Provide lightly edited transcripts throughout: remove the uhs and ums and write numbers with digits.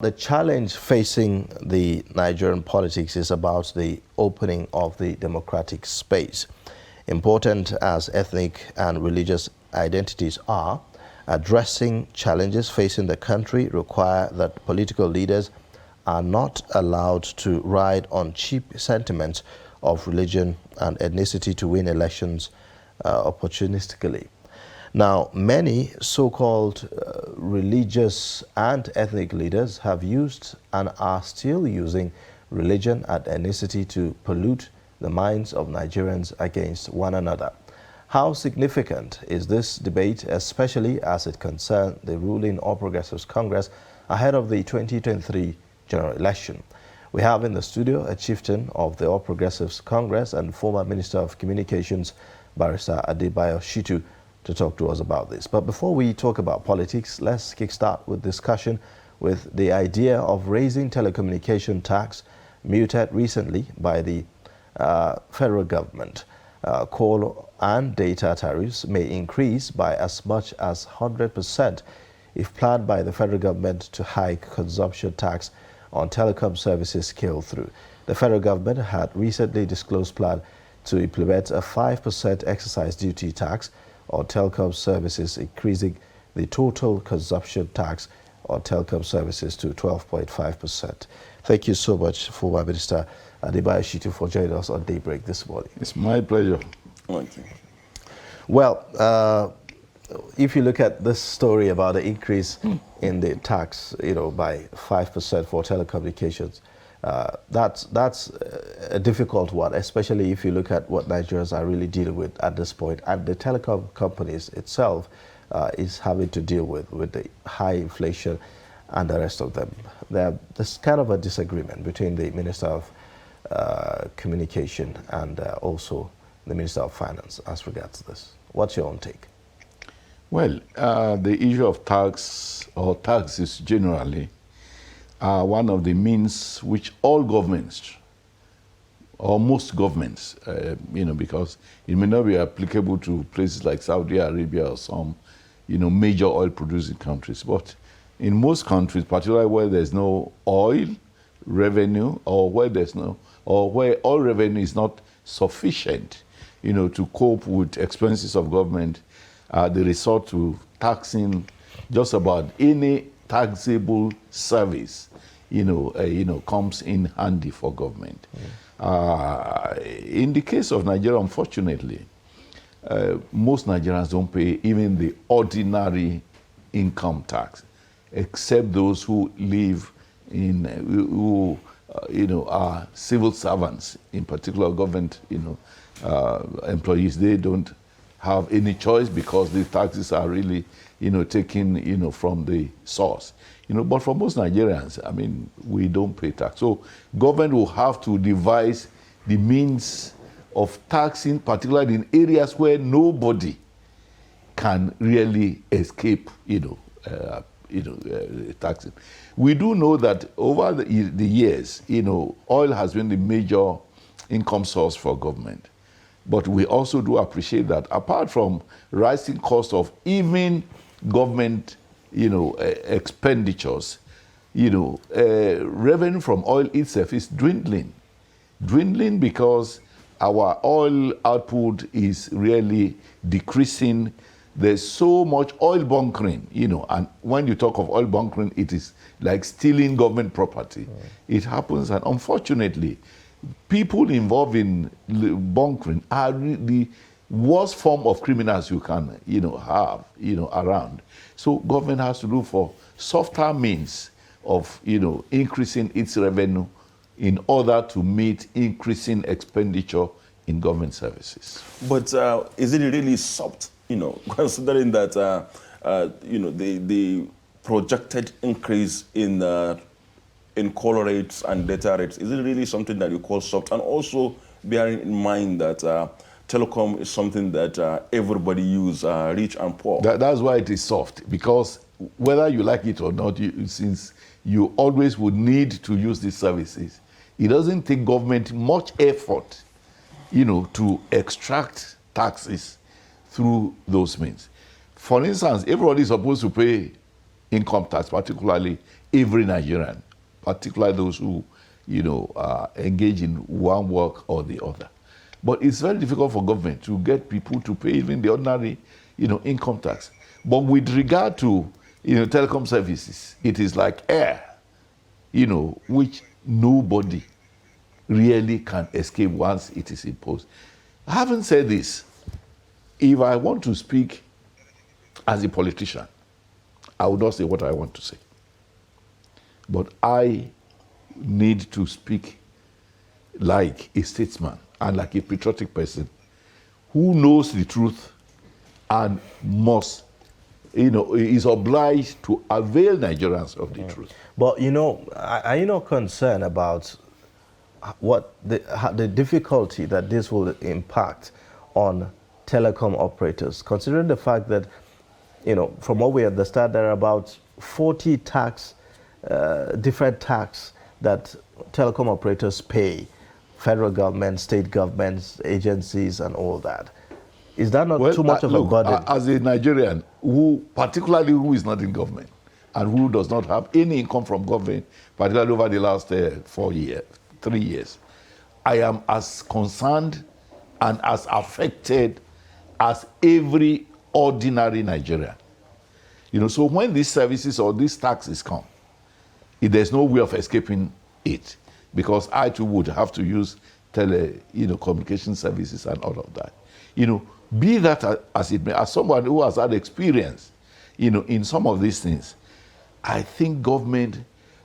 The challenge facing the Nigerian politics is about the opening of the democratic space. Important as ethnic and religious identities are, addressing challenges facing the country require that political leaders are not allowed to ride on cheap sentiments of religion and ethnicity to win elections opportunistically. Now, many so-called religious and ethnic leaders have used and are still using religion and ethnicity to pollute the minds of Nigerians against one another. How significant is this debate, especially as it concerns the ruling All Progressives Congress ahead of the 2023 general election? We have in the studio a chieftain of the All Progressives Congress and former Minister of Communications, Barrister Shitu, to talk to us about this. But before we talk about politics, let's kickstart with discussion with the idea of raising telecommunication tax mooted recently by the federal government. Call and data tariffs may increase by as much as 100% if planned by the federal government to hike consumption tax on telecom services scale through. The federal government had recently disclosed plan to implement a 5% excise duty tax on telecom services, increasing the total consumption tax on telecom services to 12.5%. Thank you so much, former Minister Shitu, for joining us on Daybreak this morning. It's my pleasure. Thank you. Well, if you look at this story about the increase in the tax, by 5% for telecommunications, that's a difficult one, especially if you look at what Nigerians are really dealing with at this point. And the telecom companies itself is having to deal with the high inflation and the rest of them. There's kind of a disagreement between the Minister of Communication and also the Minister of Finance as regards this. What's your own take? Well, the issue of tax or taxes generally are one of the means which all governments, or most governments, because it may not be applicable to places like Saudi Arabia or some, major oil-producing countries. But in most countries, particularly where there's no oil revenue, or where where oil revenue is not sufficient, to cope with expenses of government, they resort to taxing just about any taxable service, comes in handy for government. In the case of Nigeria, unfortunately, most Nigerians don't pay even the ordinary income tax, except those who live in, are civil servants, in particular government, employees. They don't have any choice because the taxes are really, taken, from the source. But for most Nigerians, we don't pay tax. So government will have to devise the means of taxing, particularly in areas where nobody can really escape, taxing. We do know that over the years, oil has been the major income source for government. But we also do appreciate that apart from rising cost of even government, expenditures, revenue from oil itself is dwindling. Dwindling because our oil output is really decreasing. There's so much oil bunkering, and when you talk of oil bunkering, it is like stealing government property. It happens, and unfortunately, people involved in bunkering are the worst form of criminals you can, have, around. So government has to look for softer means of, increasing its revenue in order to meet increasing expenditure in government services. But is it really soft, considering that, the projected increase in call rates and data rates, is it really something that you call soft? And also bearing in mind that telecom is something that everybody use, rich and poor. That's why it is soft, because whether you like it or not, since you always would need to use these services, it doesn't take government much effort, to extract taxes through those means. For instance, everybody is supposed to pay income tax, particularly every Nigerian, particularly those who, engage in one work or the other. But it's very difficult for government to get people to pay even the ordinary, income tax. But with regard to, telecom services, it is like air, which nobody really can escape once it is imposed. Having said this, if I want to speak as a politician, I would not say what I want to say. But I need to speak like a statesman and like a patriotic person who knows the truth and must, is obliged to avail Nigerians of the truth. But, are you not concerned about what the difficulty that this will impact on telecom operators, considering the fact that, from what we understand, there are about 40 different tax that telecom operators pay, federal government, state governments, agencies, and all that. Is that not too much of a burden? As a Nigerian, particularly who is not in government and who does not have any income from government, particularly over the last 3 years, I am as concerned and as affected as every ordinary Nigerian. So when these services or these taxes come, there's no way of escaping it, because I too would have to use communication services and all of that. Be that as it may, as someone who has had experience, in some of these things, I think government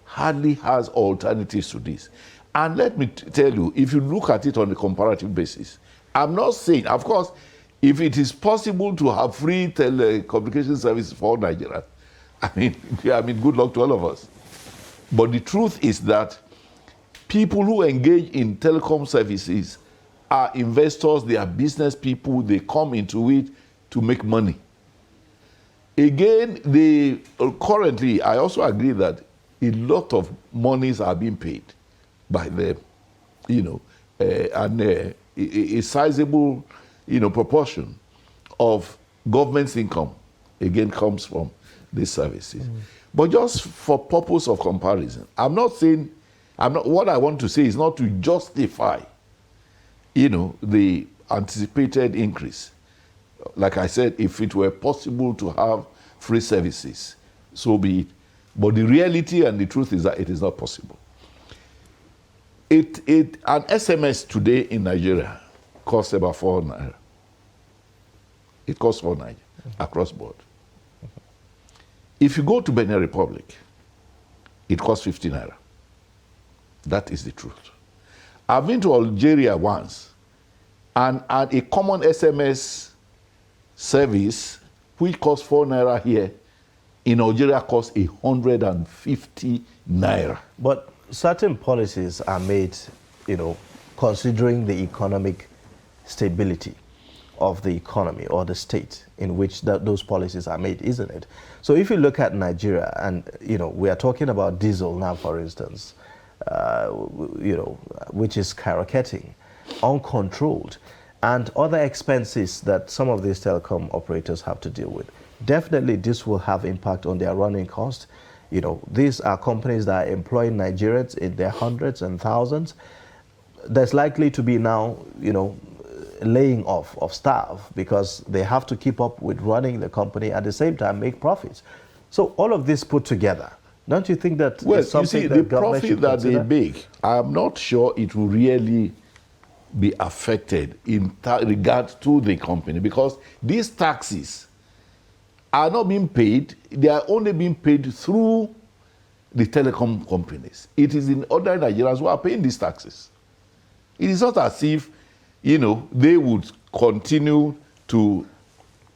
hardly has alternatives to this. And let me tell you, if you look at it on a comparative basis, I'm not saying, of course, if it is possible to have free telecommunication services for Nigeria, I mean, good luck to all of us. But the truth is that people who engage in telecom services are investors, they are business people, they come into it to make money. Again, currently, I also agree that a lot of monies are being paid by them, and a sizable, proportion of government's income, again, comes from these services. But just for purpose of comparison, what I want to say is not to justify, the anticipated increase. Like I said, if it were possible to have free services, so be it. But the reality and the truth is that it is not possible. An SMS today in Nigeria costs about 4 naira. It costs 4 naira across board. If you go to Benin Republic, it costs 50 naira. That is the truth. I've been to Algeria once, and a common SMS service, which costs 4 naira here, in Algeria costs 150 naira. But certain policies are made, considering the economic stability of the economy or the state in which those policies are made, isn't it? So if you look at Nigeria, and we are talking about diesel now, for instance, which is skyrocketing, uncontrolled, and other expenses that some of these telecom operators have to deal with. Definitely this will have impact on their running cost. These are companies that are employing Nigerians in their hundreds and thousands. There's likely to be now, laying off of staff because they have to keep up with running the company, at the same time make profits. So all of this put together, don't you think that is something that government should consider? The profit that they make, I'm not sure it will really be affected in regard to the company, because these taxes are not being paid, they are only being paid through the telecom companies. It is in other Nigerians who are paying these taxes. It is not as if, they would continue to,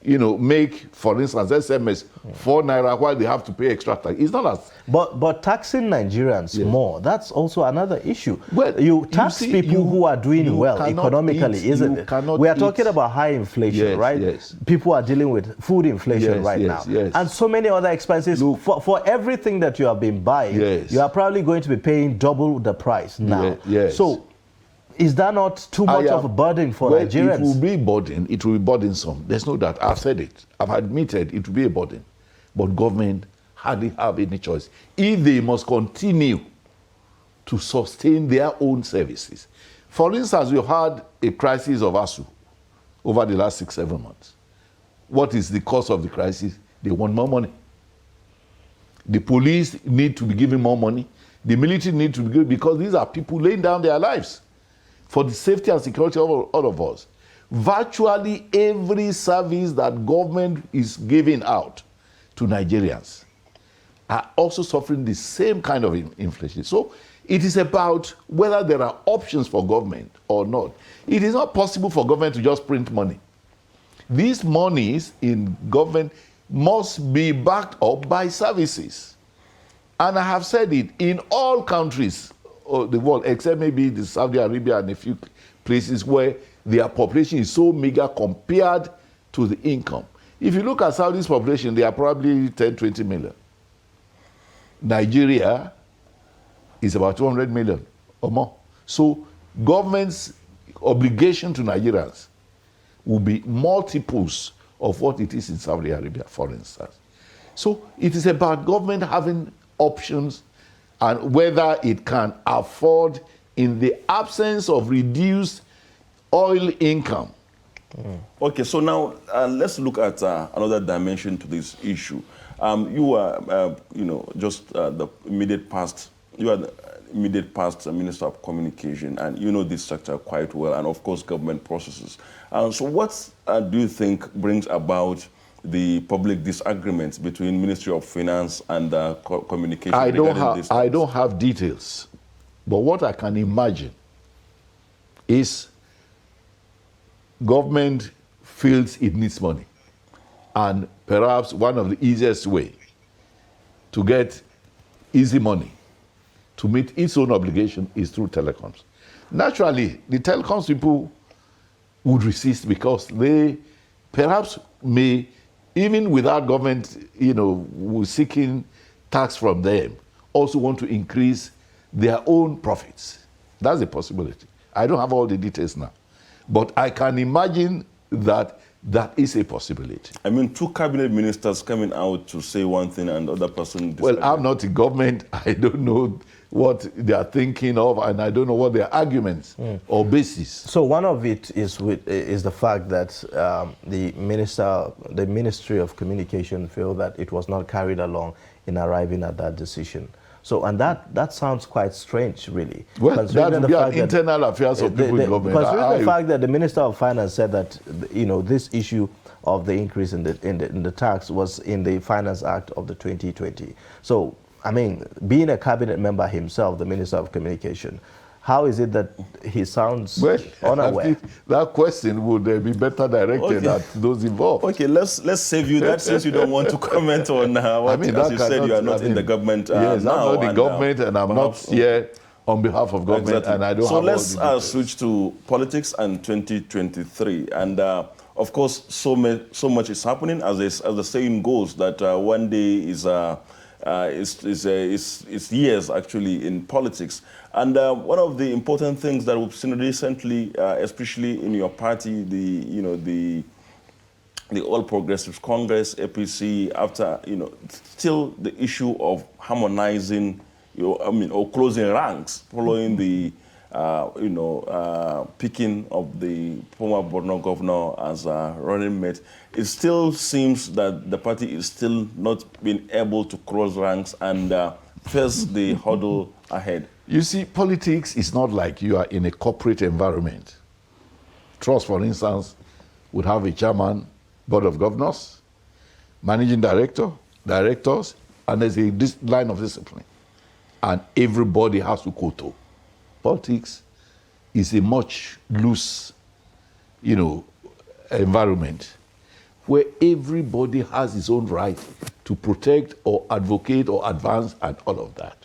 make, for instance, SMS 4 naira while they have to pay extra tax. It's not as... But taxing Nigerians more, that's also another issue. Well, you tax people who are doing well economically, isn't it? We are talking about high inflation, right? Yes. People are dealing with food inflation now. Yes. And so many other expenses. For everything that you have been buying, you are probably going to be paying double the price now. So, is that not too much of a burden for Nigerians? It will be burden. It will be burdensome. There's no doubt. I've said it. I've admitted it will be a burden. But government hardly have any choice if they must continue to sustain their own services. For instance, we had a crisis of ASU over the last 6-7 months. What is the cause of the crisis? They want more money. The police need to be given more money. The military need to be given, because these are people laying down their lives for the safety and security of all of us. Virtually every service that government is giving out to Nigerians are also suffering the same kind of inflation. So it is about whether there are options for government or not. It is not possible for government to just print money. These monies in government must be backed up by services. And I have said it, in all countries of the world, except maybe the Saudi Arabia and a few places where their population is so meager compared to the income. If you look at Saudi's population, they are probably 10, 20 million. Nigeria is about 200 million or more. So government's obligation to Nigerians will be multiples of what it is in Saudi Arabia, for instance. So it is about government having options and whether it can afford, in the absence of reduced oil income. Okay, so now let's look at another dimension to this issue. You are, just the immediate past. You are the immediate past Minister of Communication, and you know this sector quite well, and of course government processes. So what do you think brings about the public disagreements between Ministry of Finance and Communication? I don't have details, but what I can imagine is government feels it needs money, and perhaps one of the easiest way to get easy money to meet its own obligation is through telecoms. Naturally, the telecoms people would resist, because they perhaps may, even without government, seeking tax from them, also want to increase their own profits. That's a possibility. I don't have all the details now, but I can imagine that that is a possibility. I mean, two cabinet ministers coming out to say one thing and the other person Well, I'm not in government. I don't know what they are thinking of, and I don't know what their arguments or basis. So one of it is the fact that the Ministry of Communication feel that it was not carried along in arriving at that decision. So, and that sounds quite strange, really. Well, that would be an internal affairs of people in government. Considering the fact that the Minister of Finance said that, this issue of the increase in the tax was in the Finance Act of the 2020. So, I mean, being a cabinet member himself, the Minister of Communication, how is it that he sounds unaware? That question would be better directed at those involved. Okay, let's save you that, since you don't want to comment on what, as you said, you are not in the government yes, now. I'm not in government, and I'm not here on behalf of government, exactly. and I don't so have let's all the switch to politics and 2023. And of course, so much is happening, as the saying goes, that one day is years actually in politics. And one of the important things that we've seen recently, especially in your party, the All Progressives Congress, APC, after still the issue of harmonizing, or closing ranks following the picking of the former Borno governor as a running mate. It still seems that the party is still not being able to cross ranks and face the hurdle ahead. You see, politics is not like you are in a corporate environment. Trust, for instance, would have a chairman, board of governors, managing director, directors, and there's a line of discipline. And everybody has to kowtow. Politics is a much loose, environment where everybody has his own right to protect or advocate or advance and all of that.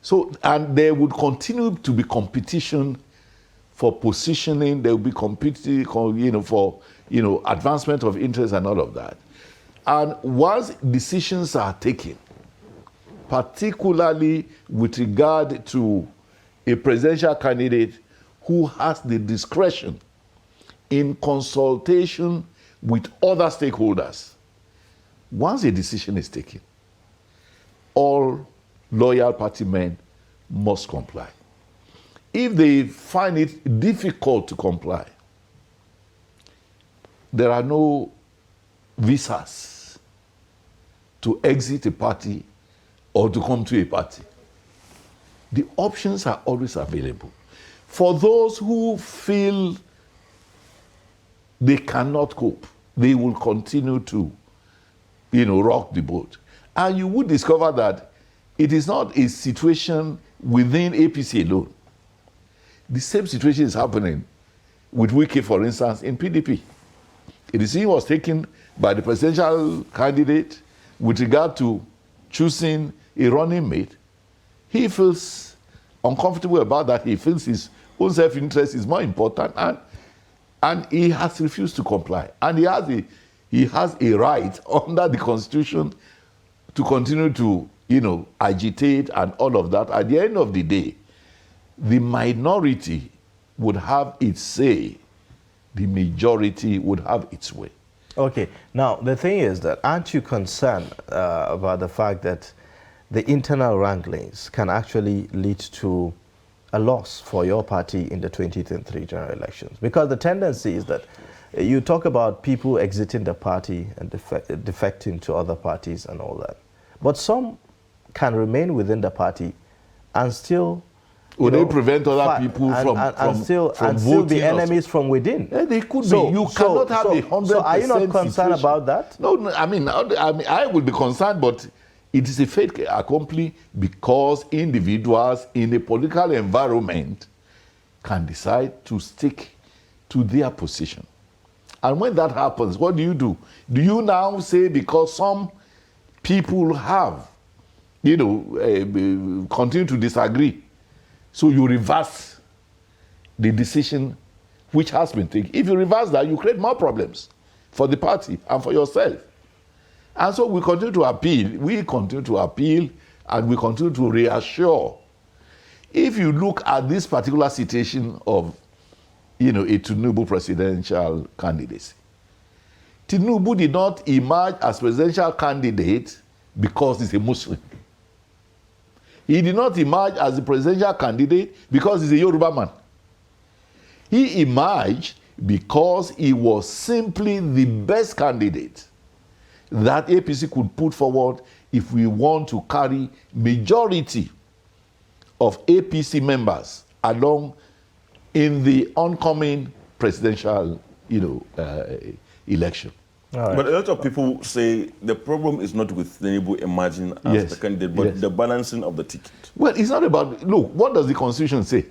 So, and there would continue to be competition for positioning. There will be competition, for advancement of interest and all of that. And once decisions are taken, particularly with regard to a presidential candidate who has the discretion in consultation with other stakeholders, once a decision is taken, all loyal party men must comply. If they find it difficult to comply, there are no visas to exit a party or to come to a party. The options are always available. For those who feel they cannot cope, they will continue to, rock the boat. And you would discover that it is not a situation within APC alone. The same situation is happening with Wike, for instance, in PDP. A decision was taken by the presidential candidate with regard to choosing a running mate. He feels uncomfortable about that. He feels his own self-interest is more important, and he has refused to comply. And he has a right under the Constitution to continue to, agitate and all of that. At the end of the day, the minority would have its say. The majority would have its way. Okay. Now, the thing is that aren't you concerned about the fact that the internal wranglings can actually lead to a loss for your party in the 2023 general elections? Because the tendency is that you talk about people exiting the party and defecting to other parties and all that. But some can remain within the party and still... Would they prevent other people from still be enemies from within? Yeah, they could be. You cannot have 100%. So are you not concerned about that? No, I mean, I would be concerned, but it is a fait accompli because individuals in a political environment can decide to stick to their position. And when that happens, what do? Do you now say because some people have, continue to disagree, so you reverse the decision which has been taken? If you reverse that, you create more problems for the party and for yourself. And so we continue to appeal. We continue to appeal and we continue to reassure. If you look at this particular situation of, a Tinubu presidential candidacy, Tinubu did not emerge as presidential candidate because he's a Muslim. He did not emerge as the presidential candidate because he's a Yoruba man. He emerged because he was simply the best candidate that APC could put forward if we want to carry majority of APC members along in the oncoming presidential, election. Right. But a lot of people say the problem is not with Tinubu emerging as the candidate, but the balancing of the ticket. Well, it's not about, look, what does the Constitution say?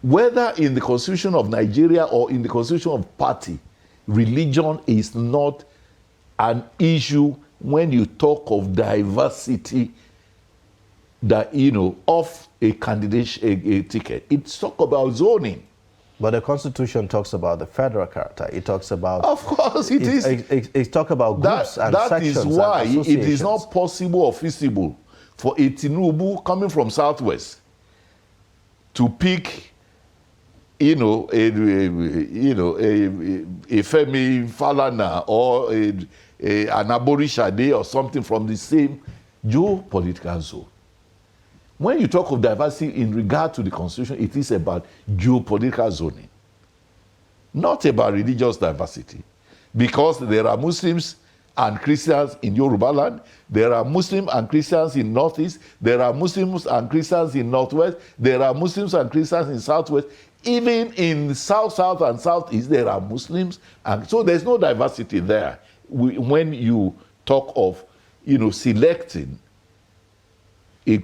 Whether in the Constitution of Nigeria or in the Constitution of party, religion is not an issue when you talk of diversity that, of a candidate, a ticket. It's talk about zoning. But the Constitution talks about the federal character. It talks about... Of course it is. It talks about groups and sections. That is why it is not possible or feasible for a Tinubu coming from Southwest to pick, a Femi Falana or an Abori Shade or something from the same geopolitical zone. When you talk of diversity in regard to the Constitution, it is about geopolitical zoning, not about religious diversity. Because there are Muslims and Christians in Yoruba land, there are Muslims and Christians in Northeast, there are Muslims and Christians in Northwest, there are Muslims and Christians in Southwest. Even in South and Southeast, there are Muslims. And so there's no diversity there. When you talk of, selecting a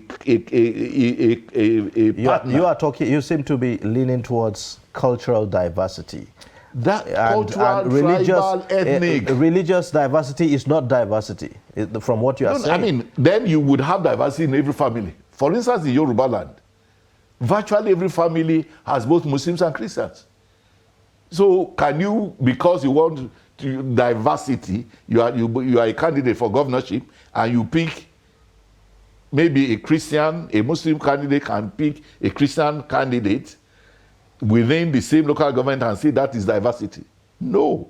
partner. You seem to be leaning towards cultural diversity. That cultural, tribal, ethnic. Religious diversity is not diversity, from what you are saying. I mean, then you would have diversity in every family. For instance, in Yoruba land, virtually every family has both Muslims and Christians. So can you, because you want diversity, you are a candidate for governorship, and you pick maybe a Muslim candidate can pick a Christian candidate within the same local government and say that is diversity? No.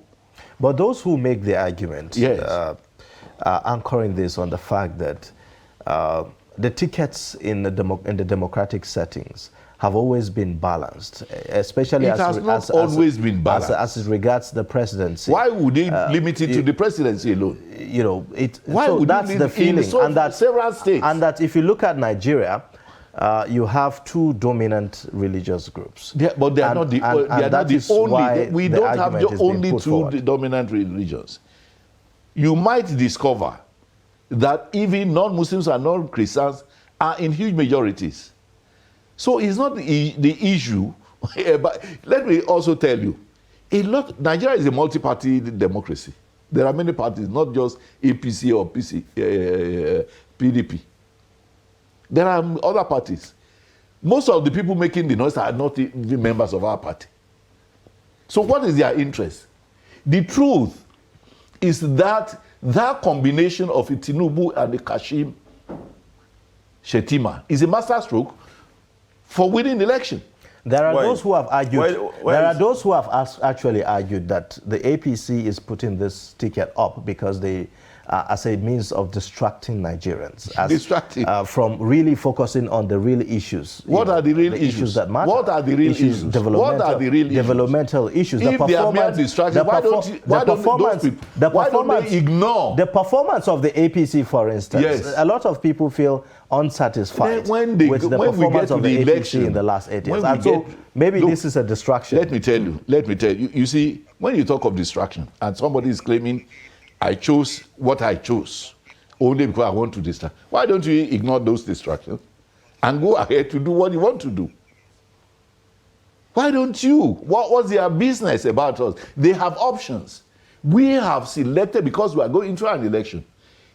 But those who make the argument are anchoring this on the fact that the tickets in the democratic settings have always been balanced, especially it has not always been balanced as it regards the presidency. Why would they limit it to the presidency alone? You know, Why so would that's the feeling, and that several states, and that if you look at Nigeria, you have two dominant religious groups. But they are not the only. We don't have the only two dominant religions. You might discover that even non-Muslims and non-Christians are in huge majorities. So it's not the issue. But let me also tell you, Nigeria is a multi-party democracy. There are many parties, not just APC or PDP. There are other parties. Most of the people making the noise are not even members of our party. So what is their interest? The truth is that combination of Tinubu and the Kashim Shettima is a masterstroke for winning the election. There are those who have argued. There are those who have actually argued that the APC is putting this ticket up because they, as a means of distracting Nigerians, from really focusing on the real issues. What are the real issues that matter? What are the real issues? What are the real developmental issues? If they are mere distractions, why don't they ignore the performance of the APC, for instance? Yes. A lot of people feel unsatisfied with the performance of the APC in the last 8 years. And so maybe this is a distraction. Let me tell you. You see, when you talk of distraction and somebody is claiming, I chose what I chose only because I want to distract, why don't you ignore those distractions and go ahead to do what you want to do? Why don't you? What's their business about us? They have options. We have selected, because we are going into an election.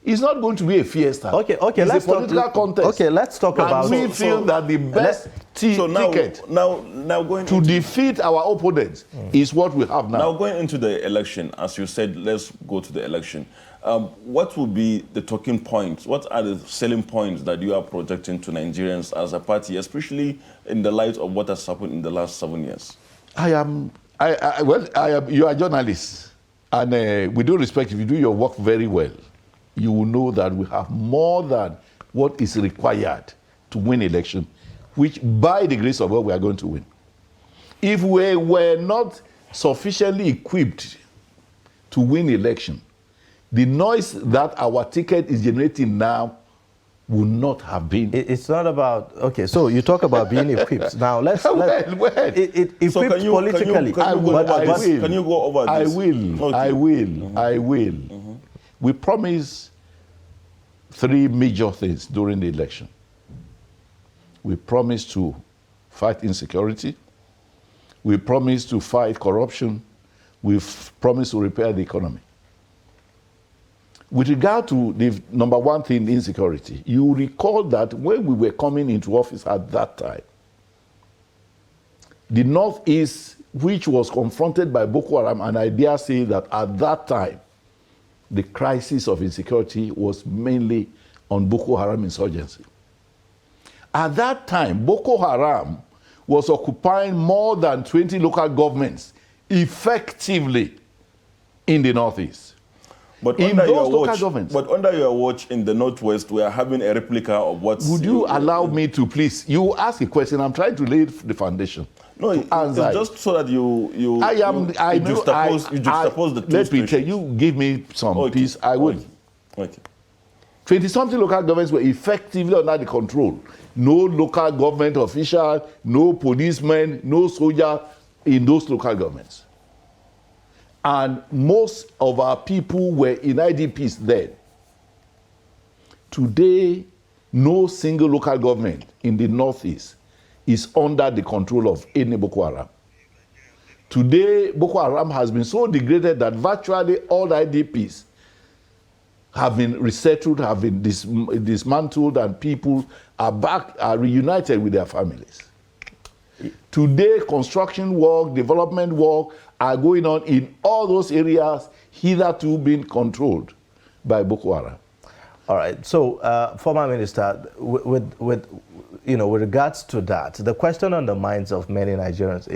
It's not going to be a fiesta. Okay, it's a political contest. Okay, let's talk about. And we feel that the best ticket now going to defeat our opponents is what we have now. Now going into the election, as you said, let's go to the election. What will be the talking points? What are the selling points that you are projecting to Nigerians as a party, especially in the light of what has happened in the last 7 years? You are journalists, and with due respect, if you do your work very well, you will know that we have more than what is required to win election, which by the grace of God we are going to win. If we were not sufficiently equipped to win election, the noise that our ticket is generating now would not have been. It's not about, okay, so you talk about being equipped. Now let's equipped politically. Can you go over this? I will. We promised 3 major things during the election. We promised to fight insecurity. We promised to fight corruption. We've promised to repair the economy. With regard to the number one thing, insecurity, you recall that when we were coming into office at that time, the Northeast, which was confronted by Boko Haram, and I dare say that at that time, the crisis of insecurity was mainly on Boko Haram insurgency. At that time, Boko Haram was occupying more than 20 local governments effectively in the Northeast. But under your watch in the Northwest, we are having a replica of what's... Would you allow me to please? You ask a question, I'm trying to lay the foundation. No, it's just so that you juxtapose the two. Let me tell you, give me some peace, I will. Okay. 20-something local governments were effectively under the control. No local government official, no policemen, no soldier in those local governments. And most of our people were in IDPs then. Today, no single local government in the Northeast is under the control of any Boko Haram. Today, Boko Haram has been so degraded that virtually all IDPs have been resettled, have been dismantled, and people are reunited with their families. Today, construction work, development work are going on in all those areas hitherto being controlled by Boko Haram. All right. So, former minister, with regards to that, the question on the minds of many Nigerians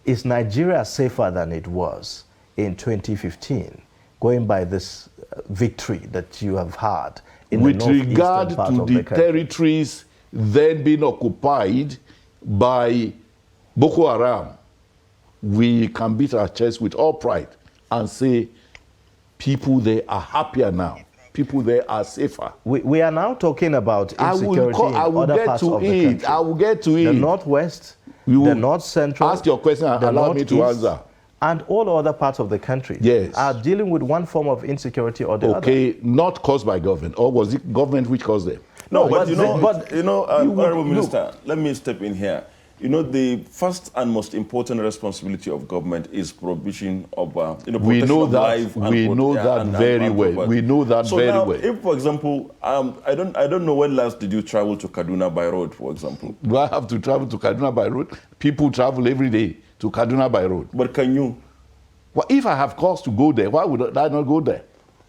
is Nigeria safer than it was in 2015, going by this victory that you have had, in with the northeastern regard part to of the country. territories then being occupied by Boko Haram, we can beat our chest with all pride and say people there are happier now. People there are safer. We are now talking about insecurity in other parts of the country. I will get to it. The northwest, You the north central. ask your question and the allow me to northeast, answer. And all other parts of the country Yes. are dealing with one form of insecurity or the other. Okay, not caused by government, or was it government which caused them? No, but but Honorable look. Minister, let me step in here. You know, the first and most important responsibility of government is provision of, protection We know of that. life. We know that very well. property. We know that so very now, well. if, for example, I don't know when last did you travel to Kaduna by road, for example. Do I have to travel to Kaduna by road? People travel every day to Kaduna by road. But can you? Well, if I have cause to go there, why would I not go there?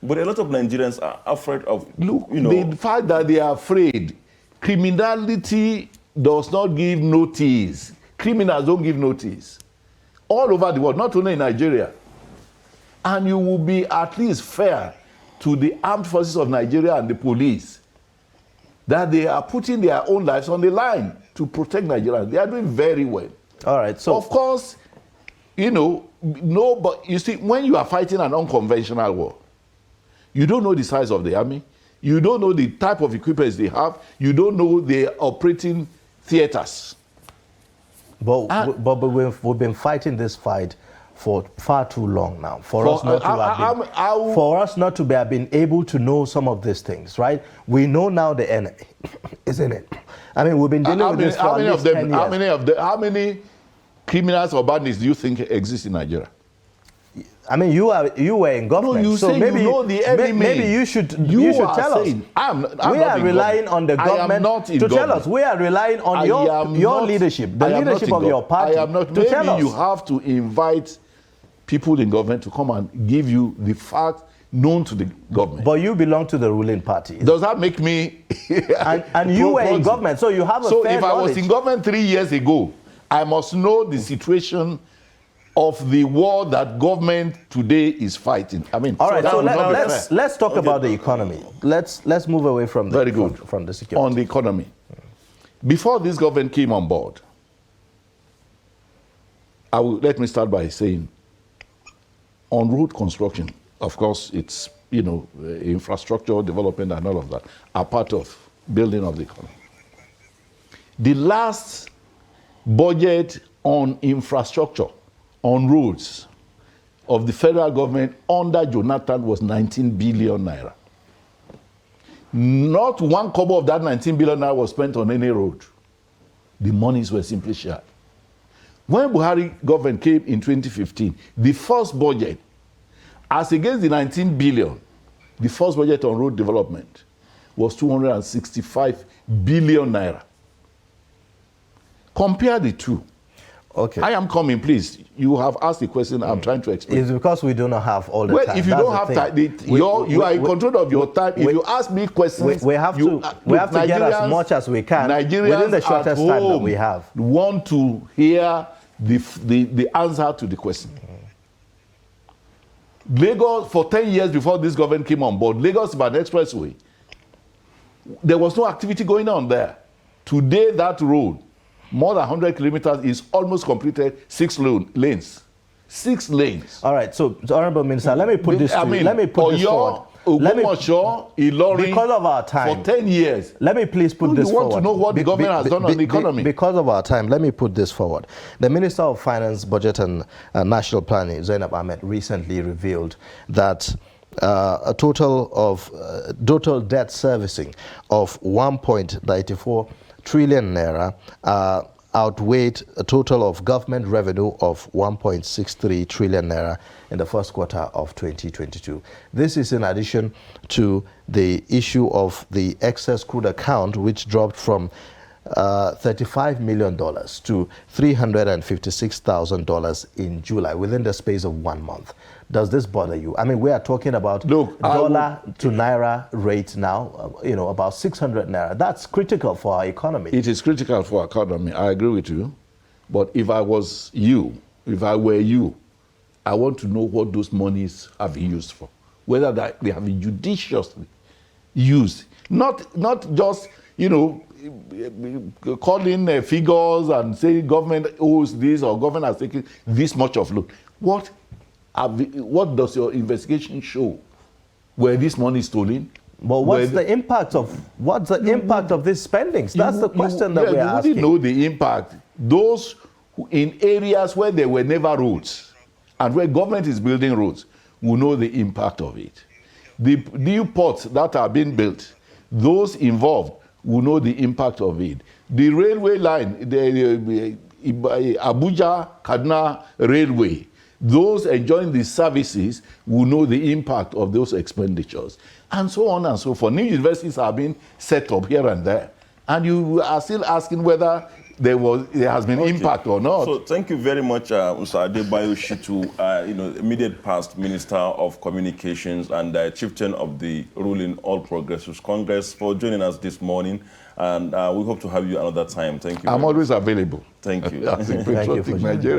But a lot of Nigerians are afraid of, Look, the fact that they are afraid, criminality does not give notice. Criminals don't give notice. All over the world, not only in Nigeria. And you will be at least fair to the armed forces of Nigeria and the police that they are putting their own lives on the line to protect Nigerians. They are doing very well. All right, so Of course, but you see, when you are fighting an unconventional war, you don't know the size of the army, you don't know the type of equipment they have, you don't know the operating theaters. but we've been fighting this fight for far too long now. For us not to have been able to know some of these things, right? We know now the enemy, isn't it? I mean, we've been dealing with this for at least 10 years. How many criminals or bandits do you think exist in Nigeria? I mean, you were in government, No, you so say maybe you know the enemy. maybe you should are tell us. saying, I'm We are relying on the government to tell us. We are relying on your leadership, the leadership of your party, I am not. to tell Maybe us. you have to invite people in government to come and give you the facts known to the government. But you belong to the ruling party. Does that make me? and you were in government, so you have a So fair if I was knowledge. in government 3 years ago, I must know the situation of the war that government today is fighting. I mean, All right, so let's talk Okay. about the economy. Let's move away from the Very good. from the security. On the economy. Before this government came on board, let me start by saying, on road construction, of course, it's, infrastructure development and all of that are part of building of the economy. The last budget on infrastructure, on roads, of the federal government under Jonathan was 19 billion naira. Not one kobo of that 19 billion naira was spent on any road. The monies were simply shared. When Buhari government came in 2015, the first budget, as against the 19 billion, the first budget on road development was 265 billion naira. Compare the two. Okay. I am coming, please. You have asked the question. I'm trying to explain. It's because we do not have all the Well, time. if you That's don't the have thing. time, you are in control of your time. If you ask me questions, we have to get as much as we can within the shortest time that we have. Want to hear the answer to the question. Lagos, for 10 years before this government came on board, Lagos Ibadan Expressway, there was no activity going on there. Today, that road, more than 100 kilometers, is almost completed, 6 lanes. 6 lanes. All right, so Honorable Minister, let me put this forward. Because of our time, for 10 years. Let me please put this forward. You want to know what the government has done on the economy? Because of our time, let me put this forward. The Minister of Finance, Budget and National Planning, Zainab Ahmed, recently revealed that a total debt servicing of 1.94 trillion naira outweighed a total of government revenue of 1.63 trillion naira in the first quarter of 2022. This is in addition to the issue of the excess crude account, which dropped from $35 million to $356,000 in July, within the space of 1 month. Does this bother you? I mean, we are talking about dollar to naira rate now, about 600 naira. That's critical for our economy. It is critical for our economy. I agree with you. But if I were you, I want to know what those monies have been used for. Whether they have been judiciously used. Not just, you know, calling figures and saying government owes this or government has taken this much of loan. What does your investigation show? Were this money stolen? Well, what's the impact of this spending? That's the question that we're asking. You wouldn't know the impact. Those who, in areas where there were never roads and where government is building roads, will know the impact of it. The new ports that are being built, those involved will know the impact of it. The railway line, the Abuja-Kaduna Railway, those enjoying the services will know the impact of those expenditures, and so on and so forth. New universities are being set up here and there, and you are still asking whether there has been impact or not. So thank you very much, Mr. Adebayo Shitu, immediate past Minister of Communications and chieftain of the ruling All Progressives Congress, for joining us this morning. And we hope to have you another time. Thank you. I'm always available. Thank you. Thank you for Nigeria.